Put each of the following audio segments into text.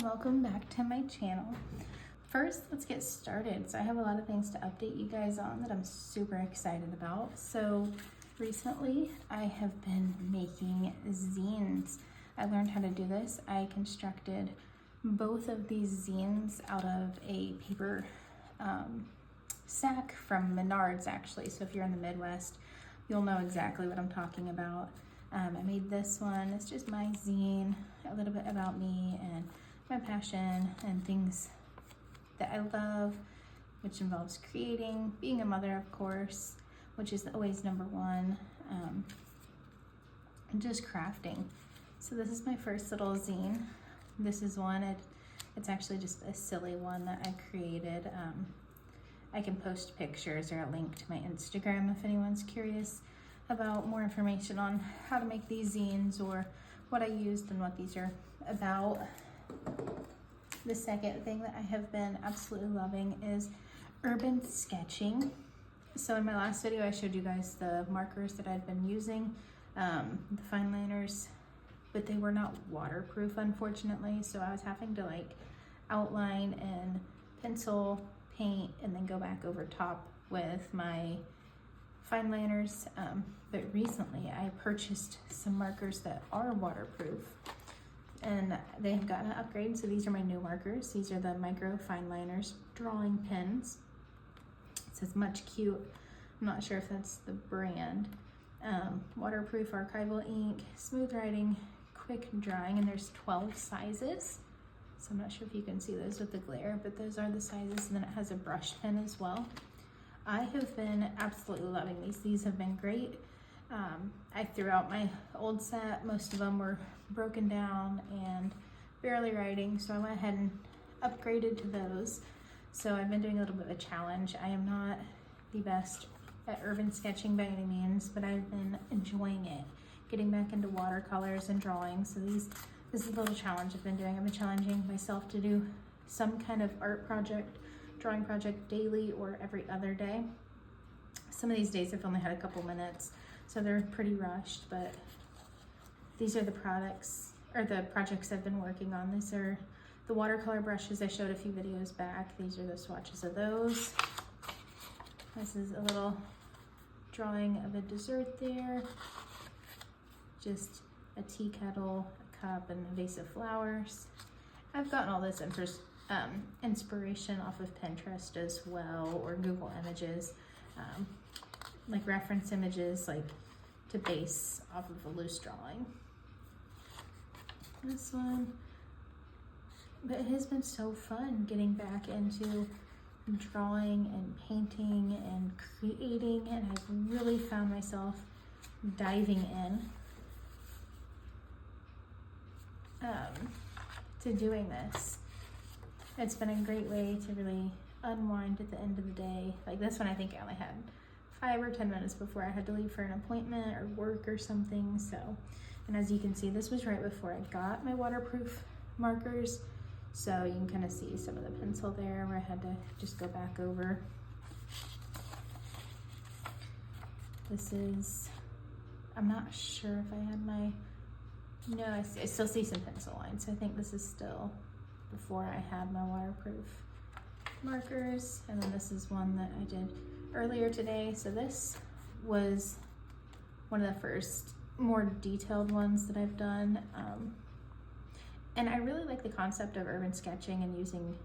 welcome back to my channel. First, let's get started. So I have a lot of things to update you guys on that I'm super excited about. So recently I have been making zines. I learned how to do this. I constructed both of these zines out of a paper sack from Menards, actually. So if you're in the Midwest, you'll know exactly what I'm talking about. I made this one. It's just my zine, a little bit about me and my passion and things that I love, which involves creating, being a mother, of course, which is always number one, and just crafting. So this is my first little zine. This is one, it's actually just a silly one that I created. I can post pictures or a link to my Instagram if anyone's curious about more information on how to make these zines or what I used and what these are about. The second thing that I have been absolutely loving is urban sketching. So in my last video, I showed you guys the markers that I'd been using, the fine liners, but they were not waterproof, unfortunately. So I was having to like outline and pencil, paint, and then go back over top with my fine liners. But recently I purchased some markers that are waterproof, and they have gotten an upgrade. So these are my new markers. These are the micro fine liners drawing pens. It says Much Cute. I'm not sure if that's the brand. Waterproof archival ink, smooth writing, quick drying, and there's 12 sizes. So I'm not sure if you can see those with the glare, but those are the sizes. And then it has a brush pen as well. I have been absolutely loving these. These have been great. I threw out my old set. Most of them were broken down and barely writing, so I went ahead and upgraded to those. So I've been doing a little bit of a challenge. I am not the best at urban sketching by any means, but I've been enjoying it, getting back into watercolors and drawing. So this is a little challenge I've been doing. I've been challenging myself to do some kind of art project, drawing project daily or every other day. Some of these days I've only had a couple minutes, so they're pretty rushed, but these are the products or the projects I've been working on. These are the watercolor brushes I showed a few videos back. These are the swatches of those. This is a little drawing of a dessert there. Just a tea kettle, a cup, and a vase of flowers. I've gotten all this inspiration off of Pinterest as well, or Google Images, like reference images, like to base off of a loose drawing. This one, but it has been so fun getting back into drawing and painting and creating, and I've really found myself diving in to doing this. It's been a great way to really unwind at the end of the day. Like this one, I think I only had 5 or 10 minutes before I had to leave for an appointment or work or something. So, and as you can see, this was right before I got my waterproof markers. So you can kind of see some of the pencil there where I had to just go back over. This is, I'm not sure if I had my, no, I still see some pencil lines. So I think this is still before I had my waterproof markers. And then this is one that I did earlier today. So this was one of the first more detailed ones that I've done. And I really like the concept of urban sketching and using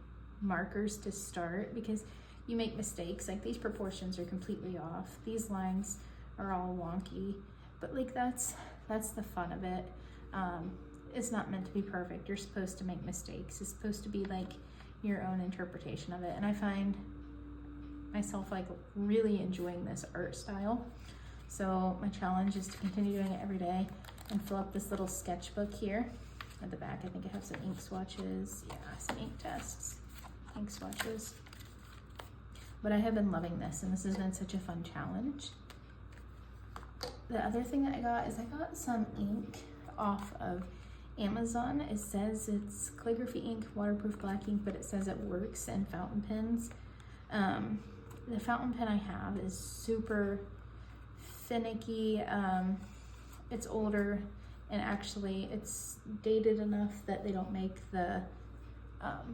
markers to start, because you make mistakes. Like these proportions are completely off. These lines are all wonky, but like that's the fun of it. It's not meant to be perfect. You're supposed to make mistakes. It's supposed to be like your own interpretation of it. And I find myself like really enjoying this art style. So my challenge is to continue doing it every day and fill up this little sketchbook here. At the back, I think I have some ink swatches. Yeah, some ink tests, ink swatches. But I have been loving this, and this has been such a fun challenge. The other thing that I got is I got some ink off of Amazon. It says it's calligraphy ink, waterproof black ink, but it says it works in fountain pens. The fountain pen I have is super finicky. It's older, and actually it's dated enough that they don't make the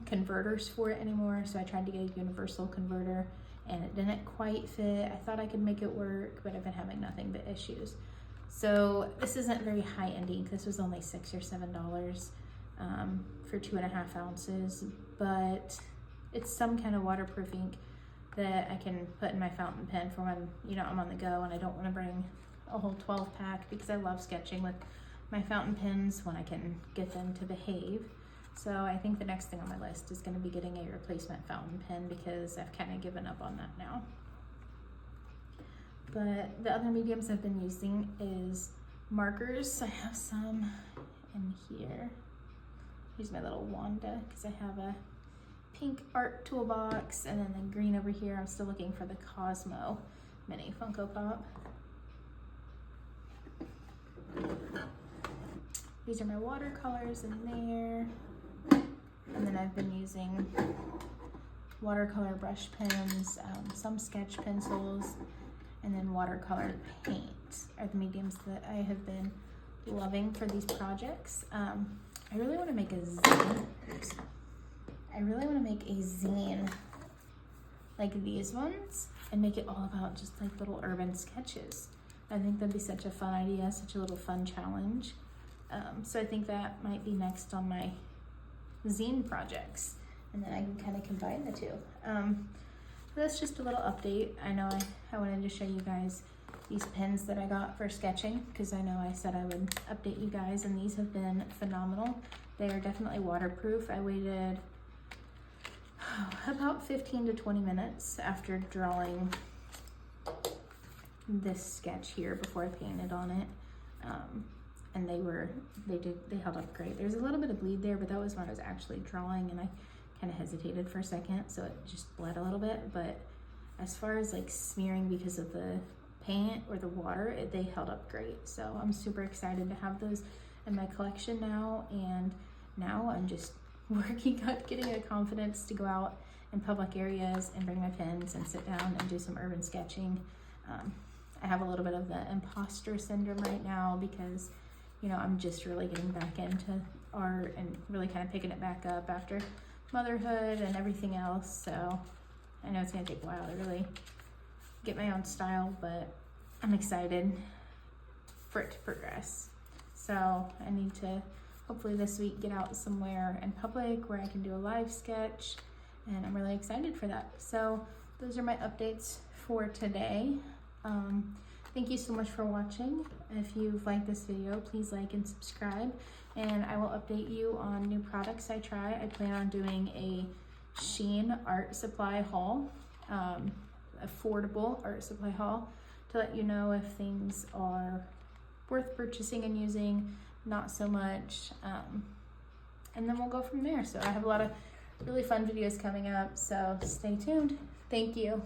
converters for it anymore, so I tried to get a universal converter and it didn't quite fit. I thought I could make it work, but I've been having nothing but issues. So this isn't very high-end ink. This was only $6 or $7 for 2.5 ounces, but it's some kind of waterproof ink that I can put in my fountain pen for when, you know, I'm on the go and I don't want to bring a whole 12 pack, because I love sketching with my fountain pens when I can get them to behave. So I think the next thing on my list is going to be getting a replacement fountain pen, because I've kind of given up on that now. But the other mediums I've been using is markers. I have some in here. Here's my little Wanda, because I have a pink art toolbox, and then the green over here. I'm still looking for the Cosmo mini Funko Pop. These are my watercolors in there. And then I've been using watercolor brush pens, some sketch pencils, and then watercolor paint are the mediums that I have been loving for these projects. I really want to make a zine. I really want to make a zine like these ones and make it all about just like little urban sketches. I think that'd be such a fun idea, such a little fun challenge. So I think that might be next on my zine projects, and then I can kind of combine the two. That's just a little update. I know I wanted to show you guys these pens that I got for sketching, because I know I said I would update you guys, and these have been phenomenal. They are definitely waterproof. I waited about 15 to 20 minutes after drawing this sketch here before I painted on it. And they held up great. There's a little bit of bleed there, but that was when I was actually drawing, and I kind of hesitated for a second, so it just bled a little bit. But as far as like smearing because of the paint or the water, they held up great. So I'm super excited to have those in my collection now, and now I'm just working on getting the confidence to go out in public areas and bring my pens and sit down and do some urban sketching. I have a little bit of the imposter syndrome right now, because you know, I'm just really getting back into art and really kind of picking it back up after motherhood and everything else. So I know it's gonna take a while to really get my own style, but I'm excited for it to progress. So I need to hopefully this week get out somewhere in public where I can do a live sketch, and I'm really excited for that. So those are my updates for today. Thank you so much for watching. If you've liked this video, please like and subscribe, and I will update you on new products I try. I plan on doing a Shein art supply haul, affordable art supply haul, to let you know if things are worth purchasing and using, not so much, and then we'll go from there. So I have a lot of really fun videos coming up, so stay tuned. Thank you.